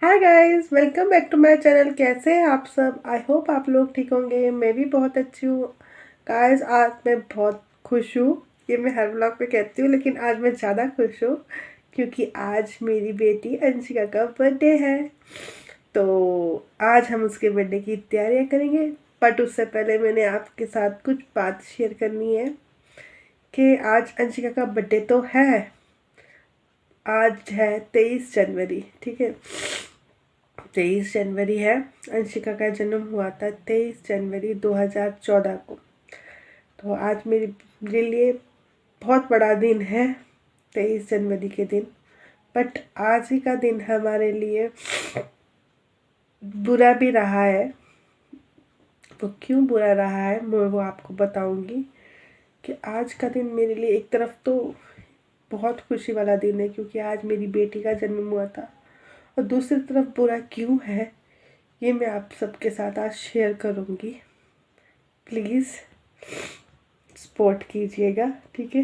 Hi guys, welcome back to my channel. कैसे हैं आप सब? आई होप आप लोग ठीक होंगे। मैं भी बहुत अच्छी हूँ। गाइस, आज मैं बहुत खुश हूँ। ये मैं हर व्लॉग पे कहती हूँ, लेकिन आज मैं ज़्यादा खुश हूँ क्योंकि आज मेरी बेटी अंशिका का बर्थडे है। तो आज हम उसके बर्थडे की तैयारियाँ करेंगे। बट उससे पहले मैंने आपके साथ कुछ बात शेयर करनी है कि आज अंशिका का बर्थडे तो है। आज है 23 जनवरी, ठीक है। 23 जनवरी है। अंशिका का जन्म हुआ था 23 जनवरी 2014 को। तो आज मेरे लिए बहुत बड़ा दिन है, 23 जनवरी के दिन। बट आज ही का दिन हमारे लिए बुरा भी रहा है। वो क्यों बुरा रहा है मैं वो आपको बताऊंगी कि आज का दिन मेरे लिए एक तरफ तो बहुत खुशी वाला दिन है क्योंकि आज मेरी बेटी का जन्म हुआ था, और दूसरी तरफ बुरा क्यों है ये मैं आप सबके साथ आज शेयर करूँगी। प्लीज़ सपोर्ट कीजिएगा, ठीक है।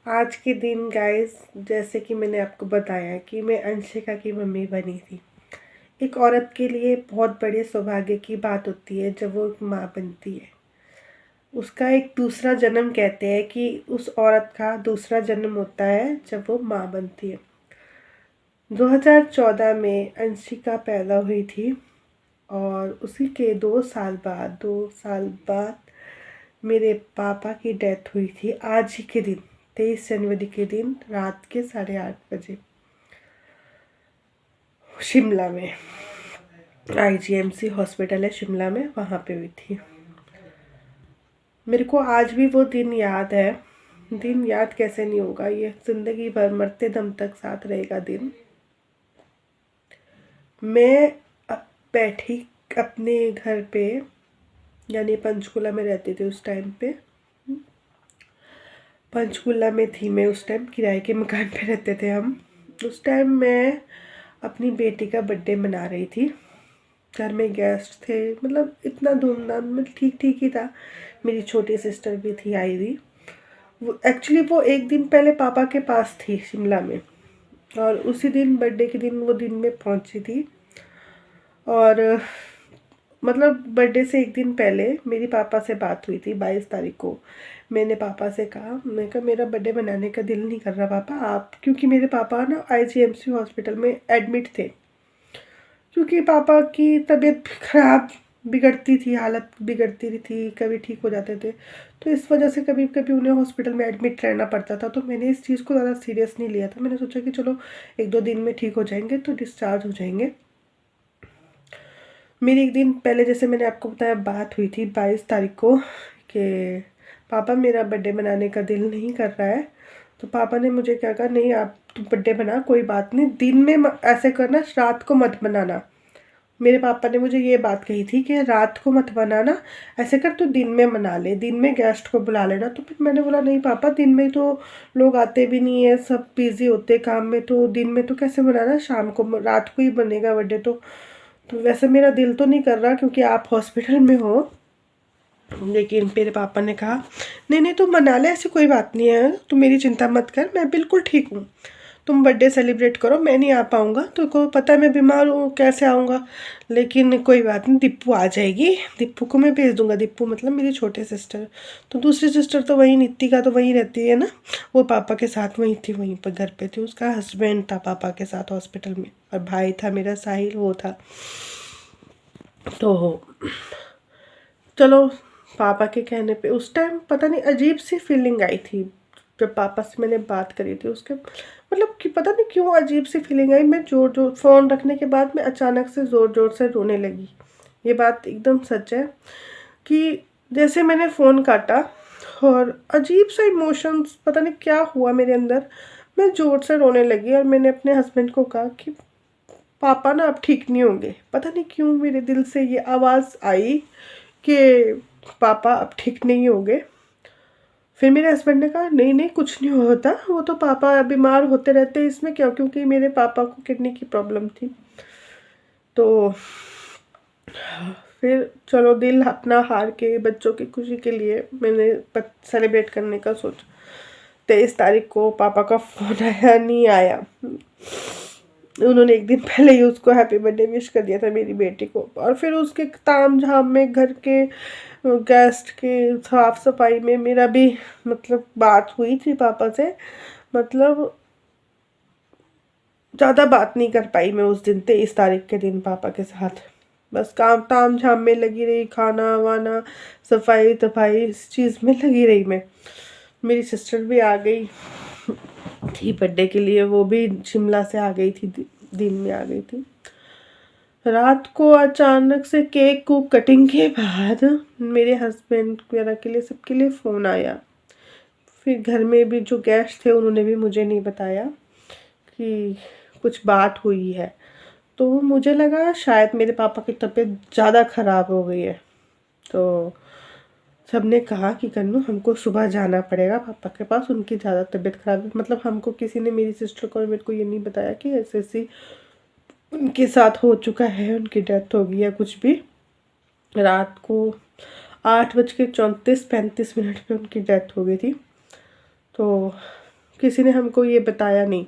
आज के दिन गाइस, जैसे कि मैंने आपको बताया कि मैं अंशिका की मम्मी बनी थी। एक औरत के लिए बहुत बड़े सौभाग्य की बात होती है जब वो एक माँ बनती है। उसका एक दूसरा जन्म कहते हैं कि उस औरत का दूसरा जन्म होता है जब वो माँ बनती है। 2014 में अंशिका पैदा हुई थी और उसी के 2 साल बाद मेरे पापा की डेथ हुई थी। आज ही के दिन 23 जनवरी के दिन रात के 8:30 बजे शिमला में, IGMC हॉस्पिटल है शिमला में, वहाँ पे हुई थी। मेरे को आज भी वो दिन याद है। दिन याद कैसे नहीं होगा, ये ज़िंदगी भर मरते दम तक साथ रहेगा दिन। मैं अब बैठी अपने घर पे, यानी पंचकुला में रहती थी उस टाइम पे। पंचकुला में थी मैं उस टाइम, किराए के मकान पे रहते थे हम। उस टाइम मैं अपनी बेटी का बर्थडे मना रही थी। घर में गेस्ट थे, मतलब इतना धूमधाम में ठीक ठीक ही था। मेरी छोटी सिस्टर भी थी, आई हुई। वो एक्चुअली वो एक दिन पहले पापा के पास थी शिमला में, और उसी दिन बर्थडे के दिन वो दिन में पहुंची थी। और मतलब बर्थडे से एक दिन पहले मेरी पापा से बात हुई थी 22 तारीख को। मैंने पापा से कहा, मैं कहा मेरा बर्थडे मनाने का दिल नहीं कर रहा पापा, आप, क्योंकि मेरे पापा ना IGMC हॉस्पिटल में एडमिट थे क्योंकि पापा की तबीयत खराब, बिगड़ती थी, हालत बिगड़ती रही थी, कभी ठीक हो जाते थे। तो इस वजह से कभी कभी उन्हें हॉस्पिटल में एडमिट रहना पड़ता था। तो मैंने इस चीज़ को ज़्यादा सीरियस नहीं लिया था। मैंने सोचा कि चलो 1-2 दिन में ठीक हो जाएंगे तो डिस्चार्ज हो जाएंगे। मेरी एक दिन पहले, जैसे मैंने आपको बताया, बात हुई थी 22 तारीख को कि पापा मेरा बर्थडे मनाने का दिल नहीं कर रहा है। तो पापा ने मुझे क्या कहा, नहीं आप तुम बर्थडे बना, कोई बात नहीं, दिन में ऐसे करना, रात को मत बनाना। मेरे पापा ने मुझे ये बात कही थी कि रात को मत बनाना, ऐसे कर तो दिन में मना ले, दिन में गेस्ट को बुला लेना। तो फिर मैंने बोला नहीं पापा, दिन में तो लोग आते भी नहीं है, सब बिजी होते काम में, तो दिन में तो कैसे बनाना, शाम को रात को ही बनेगा बर्थडे। तो वैसे मेरा दिल तो नहीं कर रहा क्योंकि आप हॉस्पिटल में हो। लेकिन मेरे पापा ने कहा नहीं नहीं तुम मना ले, ऐसी कोई बात नहीं है, तुम मेरी चिंता मत कर, मैं बिल्कुल ठीक हूँ, तुम बर्थडे सेलिब्रेट करो, मैं नहीं आ पाऊँगा, तो को पता है मैं बीमार हूँ, कैसे आऊँगा। लेकिन कोई बात नहीं, दीपू आ जाएगी, दीपू को मैं भेज दूँगा। दीपू मतलब मेरी छोटे सिस्टर। तो दूसरी सिस्टर तो वहीं, नितिका तो वहीं रहती है ना, वो पापा के साथ वहीं थी, वहीं पर घर पे थी। उसका हस्बैंड था पापा के साथ हॉस्पिटल में, और भाई था मेरा साहिल, वो था। तो चलो, पापा के कहने पे उस टाइम पता नहीं अजीब सी फीलिंग आई थी जब पापा से मैंने बात करी थी उसके, मतलब कि पता नहीं क्यों अजीब सी फीलिंग आई। मैं जोर जोर फ़ोन रखने के बाद मैं अचानक से ज़ोर ज़ोर से रोने लगी। ये बात एकदम सच है कि जैसे मैंने फ़ोन काटा और अजीब सा इमोशंस, पता नहीं क्या हुआ मेरे अंदर, मैं ज़ोर से रोने लगी। और मैंने अपने हस्बैंड को कहा कि पापा ना अब ठीक नहीं होंगे। पता नहीं क्यों मेरे दिल से ये आवाज़ आई कि पापा अब ठीक नहीं होंगे। फिर मेरे हस्बैंड ने कहा नहीं नहीं कुछ नहीं होता, वो तो पापा बीमार होते रहते हैं, इसमें क्या, क्योंकि मेरे पापा को किडनी की प्रॉब्लम थी। तो फिर चलो, दिल अपना हार के बच्चों की खुशी के लिए मैंने सेलिब्रेट करने का सोचा। 23 तारीख को पापा का फ़ोन आया, नहीं आया। उन्होंने एक दिन पहले ही उसको हैप्पी बर्थडे विश कर दिया था मेरी बेटी को। और फिर उसके ताम झाम में घर के गेस्ट के साफ सफाई में मेरा भी मतलब बात हुई थी पापा से, मतलब ज़्यादा बात नहीं कर पाई मैं उस दिन 23 तारीख के दिन पापा के साथ। बस काम ताम झाम में लगी रही, खाना वाना सफाई तफाई इस चीज़ में लगी रही मैं। मेरी सिस्टर भी आ गई थी बर्थडे के लिए, वो भी शिमला से आ गई थी, दिन में आ गई थी। रात को अचानक से केक को कटिंग के बाद मेरे हस्बैंड वगैरह के लिए सबके लिए फ़ोन आया। फिर घर में भी जो गेस्ट थे उन्होंने भी मुझे नहीं बताया कि कुछ बात हुई है। तो मुझे लगा शायद मेरे पापा की तबीयत ज़्यादा ख़राब हो गई है। तो सबने कहा कि कन्नू हमको सुबह जाना पड़ेगा पापा के पास, उनकी ज़्यादा तबीयत ख़राब है। मतलब हमको किसी ने, मेरी सिस्टर को और मेरे को ये नहीं बताया कि ऐसे ऐसी उनके साथ हो चुका है, उनकी डेथ हो गई या कुछ भी। रात को 8:34-35 पे उनकी डेथ हो गई थी। तो किसी ने हमको ये बताया नहीं।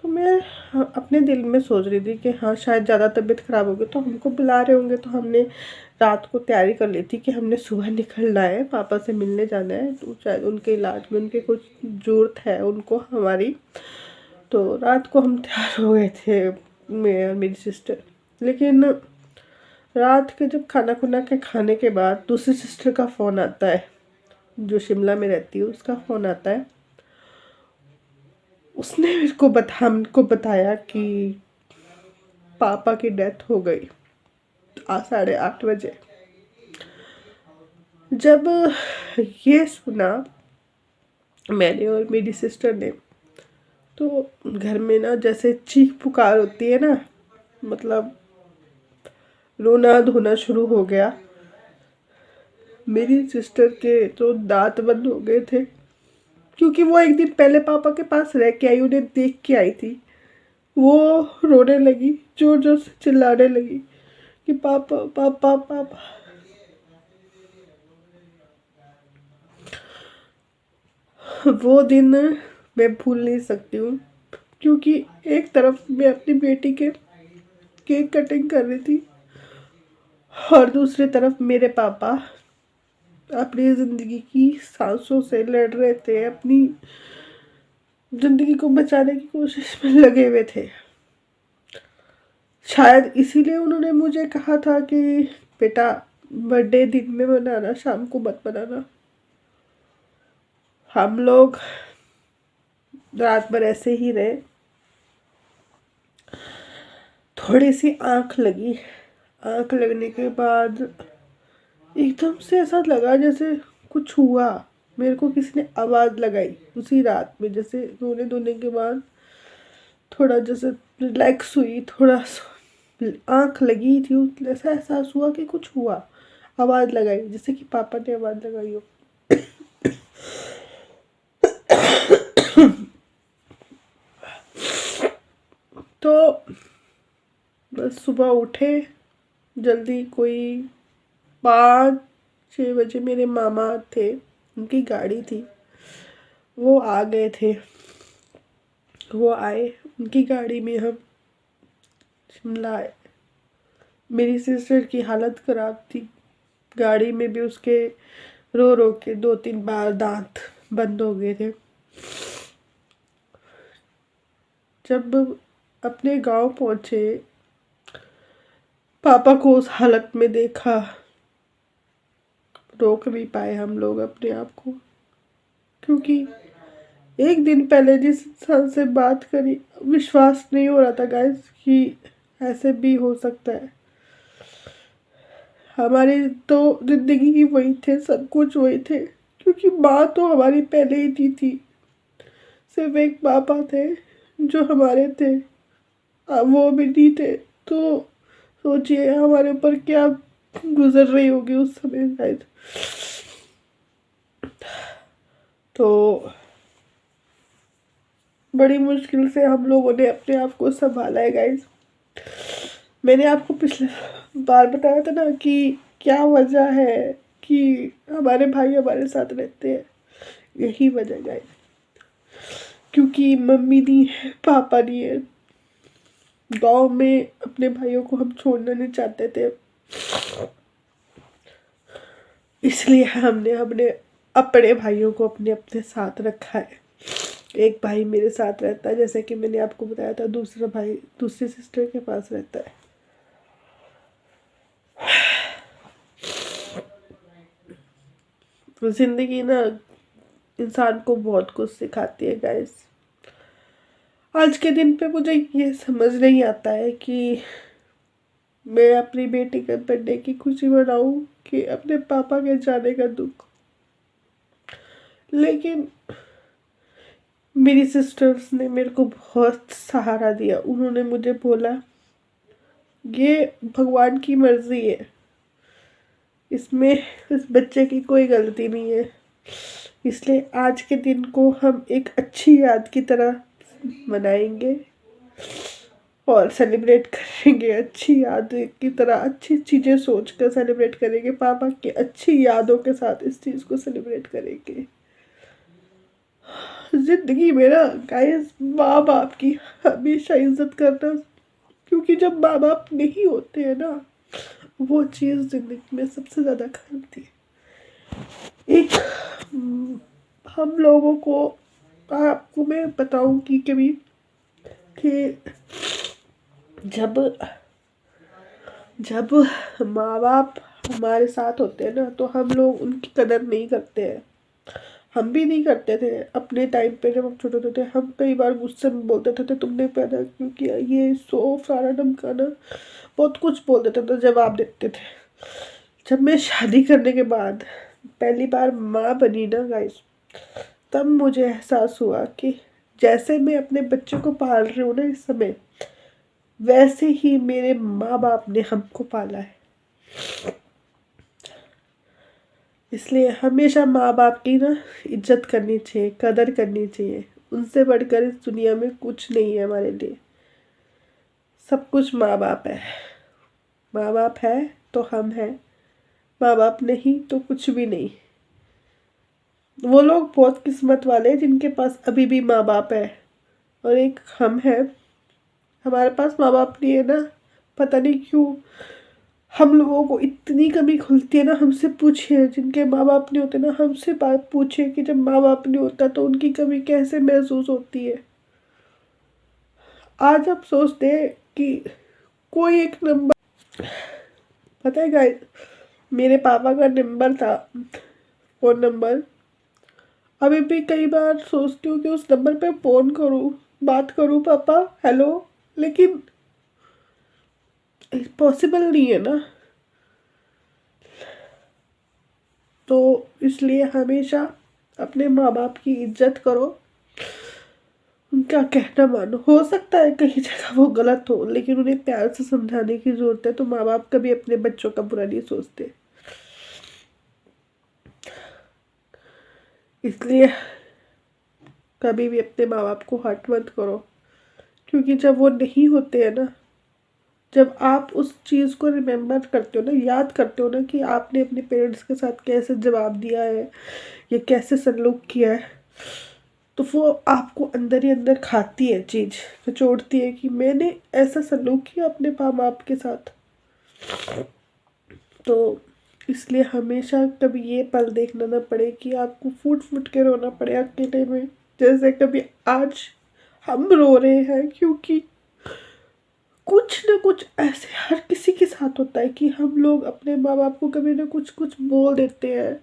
तो मैं अपने दिल में सोच रही थी कि हाँ शायद ज़्यादा तबीयत ख़राब हो गई तो हमको बुला रहे होंगे। तो हमने रात को तैयारी कर ली थी कि हमने सुबह निकलना है, पापा से मिलने जाना है, तो शायद उनके इलाज में उनके कुछ ज़रूरत है उनको हमारी। तो रात को हम तैयार हो गए थे, मैं और मेरी सिस्टर। लेकिन रात के जब खाना खुना के खाने के बाद दूसरी सिस्टर का फ़ोन आता है, जो शिमला में रहती है, उसका फ़ोन आता है। उसने हमको बताया कि पापा की डेथ हो गई 8:30 बजे। जब ये सुना मैंने और मेरी सिस्टर ने, तो घर में ना जैसे चीख पुकार होती है ना, मतलब रोना धोना शुरू हो गया। मेरी सिस्टर के तो दांत बंद हो गए थे, क्योंकि वो एक दिन पहले पापा के पास रह के आई, उन्हें देख के आई थी। वो रोने लगी, जोर जोर से चिल्लाने लगी कि पापा पापा पापा। वो दिन मैं भूल नहीं सकती हूँ, क्योंकि एक तरफ मैं अपनी बेटी के केक कटिंग कर रही थी और दूसरी तरफ मेरे पापा अपनी ज़िंदगी की सांसों से लड़ रहे थे, अपनी ज़िंदगी को बचाने की कोशिश में लगे हुए थे। शायद इसीलिए उन्होंने मुझे कहा था कि बेटा बर्थडे दिन में मनाना, शाम को मत मनाना। हम लोग रात भर ऐसे ही रहे। थोड़ी सी आँख लगी, आँख लगने के बाद एकदम से ऐसा लगा जैसे कुछ हुआ। मेरे को किसी ने आवाज़ लगाई उसी रात में, जैसे रोने धोने के बाद थोड़ा जैसे रिलैक्स हुई, थोड़ा आँख लगी थी, ऐसा एहसास हुआ कि कुछ हुआ। आवाज़ लगाई जैसे कि पापा ने आवाज़ लगाई हो। तो बस सुबह उठे जल्दी, कोई 5-6 बजे मेरे मामा थे, उनकी गाड़ी थी, वो आ गए थे। वो आए, उनकी गाड़ी में हम शिमला आए। मेरी सिस्टर की हालत ख़राब थी, गाड़ी में भी उसके रो रो के 2-3 बार दांत बंद हो गए थे। जब अपने गांव पहुंचे, पापा को उस हालत में देखा, रोक नहीं पाए हम लोग अपने आप को, क्योंकि एक दिन पहले जिस इंसान से बात करी, विश्वास नहीं हो रहा था गाइस कि ऐसे भी हो सकता है। हमारी तो जिंदगी ही वही थे, सब कुछ वही थे, क्योंकि माँ तो हमारी पहले ही थी। सिर्फ एक पापा थे जो हमारे थे, अब वो भी नहीं थे। तो सोचिए हमारे ऊपर क्या गुजर रही होगी उस समय शायद। तो बड़ी मुश्किल से हम लोगों ने अपने आप को संभाला है गाइस। मैंने आपको पिछले बार बताया था ना कि क्या वजह है कि हमारे भाई हमारे साथ रहते हैं। यही वजह गाइस, क्योंकि मम्मी नहीं है, पापा नहीं है, गांव में अपने भाइयों को हम छोड़ना नहीं चाहते थे, इसलिए हमने अपने अपने भाइयों को अपने अपने साथ रखा है। एक भाई मेरे साथ रहता है, जैसे कि मैंने आपको बताया था, दूसरा भाई दूसरी सिस्टर के पास रहता है। जिंदगी ना इंसान को बहुत कुछ सिखाती है गाइस। आज के दिन पे मुझे ये समझ नहीं आता है कि मैं अपनी बेटी के बर्थडे की खुशी मनाऊं कि अपने पापा के जाने का दुख। लेकिन मेरी सिस्टर्स ने मेरे को बहुत सहारा दिया। उन्होंने मुझे बोला ये भगवान की मर्जी है, इसमें इस बच्चे की कोई गलती नहीं है, इसलिए आज के दिन को हम एक अच्छी याद की तरह मनाएंगे और सेलिब्रेट करेंगे। अच्छी याद की तरह अच्छी चीज़ें सोच कर सेलिब्रेट करेंगे, पापा की अच्छी यादों के साथ इस चीज़ को सेलिब्रेट करेंगे। जिंदगी में ना गाइस माँ बाप की हमेशा इज्जत करना, क्योंकि जब माँ बाप नहीं होते हैं ना, वो चीज़ जिंदगी में सबसे ज़्यादा खलती है। एक हम लोगों को, आपको मैं बताऊं कि जब जब माँ बाप हमारे साथ होते हैं ना, तो हम लोग उनकी कदर नहीं करते हैं। हम भी नहीं करते थे अपने टाइम पे। जब हम छोटे होते थे, हम कई बार गुस्से में बोल देते थे तुमने पैदा क्यों किया, ये सो सारा धमकाना, बहुत कुछ बोल देते थे, जवाब देते थे। जब मैं शादी करने के बाद पहली बार माँ बनी ना गाइस, तब मुझे एहसास हुआ कि जैसे मैं अपने बच्चे को पाल रही हूँ ना इस समय, वैसे ही मेरे माँ बाप ने हमको पाला है। इसलिए हमेशा माँ बाप की ना इज्जत करनी चाहिए, कदर करनी चाहिए। उनसे बढ़कर इस दुनिया में कुछ नहीं है हमारे लिए। सब कुछ माँ बाप है। माँ बाप है तो हम हैं, माँ बाप नहीं तो कुछ भी नहीं। वो लोग बहुत किस्मत वाले हैं जिनके पास अभी भी माँ बाप है, और एक हम हैं, हमारे पास माँ बाप नहीं है ना। पता नहीं क्यों हम लोगों को इतनी कमी खुलती है ना। हमसे पूछिए जिनके माँ बाप नहीं होते ना, हमसे बात पूछिए कि जब माँ बाप नहीं होता तो उनकी कमी कैसे महसूस होती है। आज आप सोचते हैं कि कोई एक नंबर, पता है गाइस, मेरे पापा का नंबर था, फ़ोन नंबर। अभी भी कई बार सोचती हूँ कि उस नंबर पे फ़ोन करूँ, बात करूँ, पापा हेलो, लेकिन पॉसिबल नहीं है ना। तो इसलिए हमेशा अपने माँ बाप की इज्जत करो, उनका कहना मानो। हो सकता है कहीं जगह वो गलत हो, लेकिन उन्हें प्यार से समझाने की ज़रूरत है। तो माँ बाप कभी अपने बच्चों का बुरा नहीं सोचते, इसलिए कभी भी अपने माँ बाप को हर्ट मत करो। क्योंकि जब वो नहीं होते हैं ना, जब आप उस चीज़ को रिमेम्बर करते हो ना, याद करते हो ना कि आपने अपने पेरेंट्स के साथ कैसे जवाब दिया है या कैसे सलूक किया है, तो वो आपको अंदर ही अंदर खाती है, चीज़ निचोड़ती है कि मैंने ऐसा सलूक किया अपने माँ बाप के साथ। तो इसलिए हमेशा कभी ये पल देखना ना पड़े कि आपको फूट फूट के रोना पड़े अकेले में, जैसे कभी आज हम रो रहे हैं। क्योंकि कुछ ना कुछ ऐसे हर किसी के साथ होता है कि हम लोग अपने माँ बाप को कभी ना कुछ कुछ बोल देते हैं,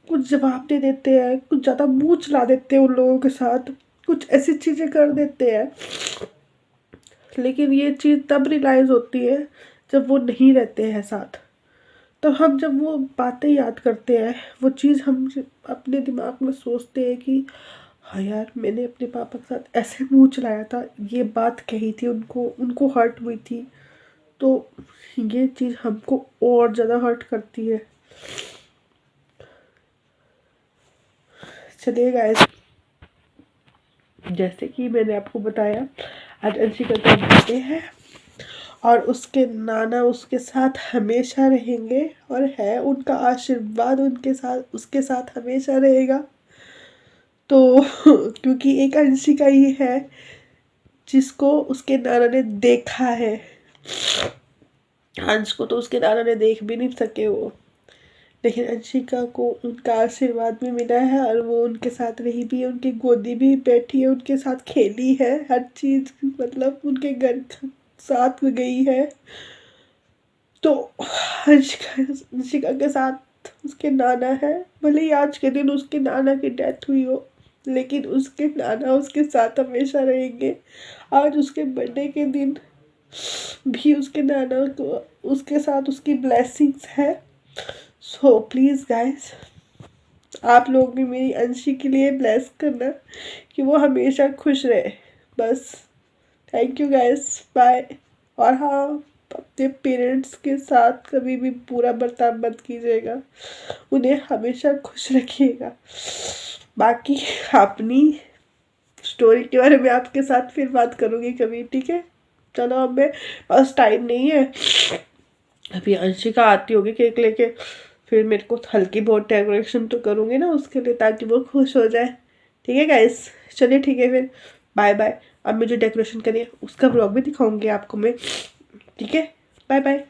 कुछ जवाब दे देते हैं, कुछ ज़्यादा मुंह चला देते हैं उन लोगों के साथ, कुछ ऐसी चीज़ें कर देते हैं। लेकिन ये चीज़ तब रियलाइज़ होती है जब वो नहीं रहते हैं साथ। तो हम जब वो बातें याद करते हैं, वो चीज़ हम अपने दिमाग में सोचते हैं कि हाँ यार, मैंने अपने पापा के साथ ऐसे मुंह चलाया था, ये बात कही थी, उनको उनको हर्ट हुई थी। तो ये चीज़ हमको और ज़्यादा हर्ट करती है। चलिए गाइस, जैसे कि मैंने आपको बताया, आज अंशिका का बर्थडे है और उसके नाना उसके साथ हमेशा रहेंगे, और है उनका आशीर्वाद उनके साथ, उसके साथ हमेशा रहेगा। तो क्योंकि एक अंशिका ही है जिसको उसके नाना ने देखा है। अंश को तो उसके नाना ने देख भी नहीं सके वो, लेकिन अंशिका को उनका आशीर्वाद भी मिला है और वो उनके साथ रही भी है, उनकी गोदी भी बैठी है, उनके साथ खेली है, हर चीज़ मतलब उनके घर साथ गई है। तो अंशिका के साथ उसके नाना है, भले ही आज के दिन उसके नाना की डेथ हुई हो, लेकिन उसके नाना उसके साथ हमेशा रहेंगे। आज उसके बर्थडे के दिन भी उसके नाना को उसके साथ उसकी ब्लेसिंग्स है। सो प्लीज़ गाइस, आप लोग भी मेरी अंशी के लिए ब्लेस करना कि वो हमेशा खुश रहे बस। Thank you guys, bye. और हाँ, अपने पेरेंट्स के साथ कभी भी बुरा बर्ताव मत कीजिएगा, उन्हें हमेशा खुश रखिएगा। बाकी अपनी स्टोरी के बारे में आपके साथ फिर बात करूँगी कभी, ठीक है। चलो, अब मैं बस टाइम नहीं है, अभी अंशिका आती होगी केक लेके, फिर मेरे को हल्की बहुत डेकोरेशन तो करूँगी ना उसके लिए, ताकि वो खुश हो जाए। ठीक है गाइस, चलिए ठीक है फिर, बाय बाय। अब मैं जो डेकोरेशन करी है उसका ब्लॉग भी दिखाऊंगी आपको मैं, ठीक है। Bye bye.